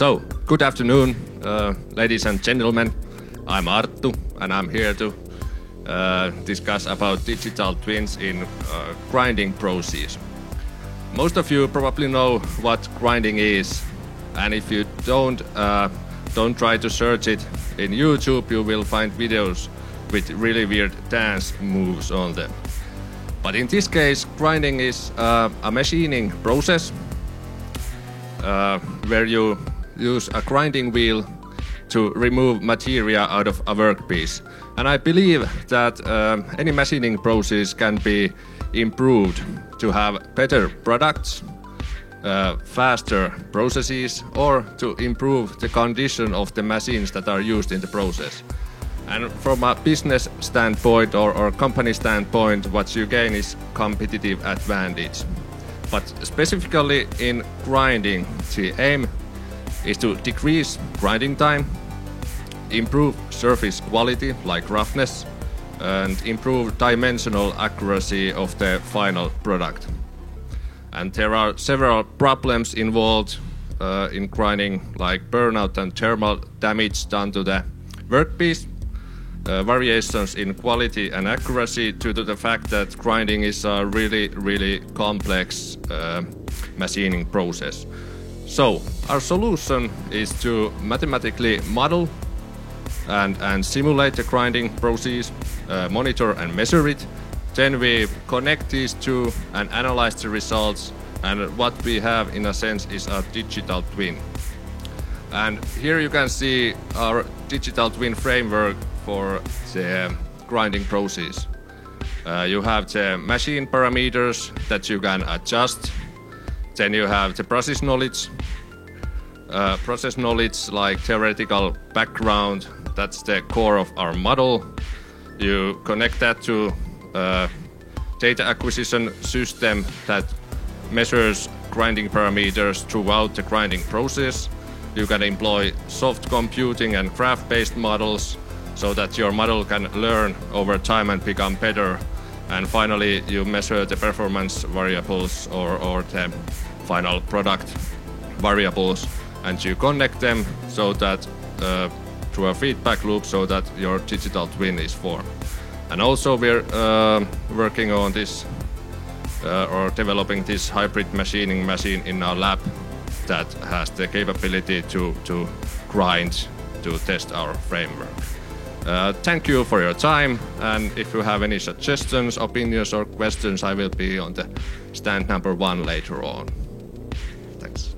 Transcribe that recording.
So, good afternoon, ladies and gentlemen. I'm Arttu, and I'm here to discuss about digital twins in grinding process. Most of you probably know what grinding is, and if you don't try to search it in YouTube. You will find videos with really weird dance moves on them. But in this case, grinding is a machining process where you use a grinding wheel to remove material out of a workpiece. And I believe that any machining process can be improved to have better products, faster processes, or to improve the condition of the machines that are used in the process. And from a business standpoint or company standpoint, what you gain is competitive advantage. But specifically in grinding, the aim is to decrease grinding time, improve surface quality like roughness, and improve dimensional accuracy of the final product. And there are several problems involved in grinding, like burnout and thermal damage done to the workpiece, variations in quality and accuracy due to the fact that grinding is a really complex machining process. So our solution is to mathematically model and simulate the grinding process, monitor and measure it. Then we connect these two and analyze the results, and what we have in a sense is a digital twin. And here you can see our digital twin framework for the grinding process. You have the machine parameters that you can adjust. Then you have the process knowledge like theoretical background. That's the core of our model. You connect that to data acquisition system that measures grinding parameters throughout the grinding process. You can employ soft computing and graph-based models so that your model can learn over time and become better. And finally, you measure the performance variables or the final product variables, and you connect them so that through a feedback loop so that your digital twin is formed. And also we're working on this or developing this hybrid machining machine in our lab that has the capability to grind to test our framework. Thank you for your time, and if you have any suggestions, opinions or questions, I will be on the stand number 1 later on. Thanks.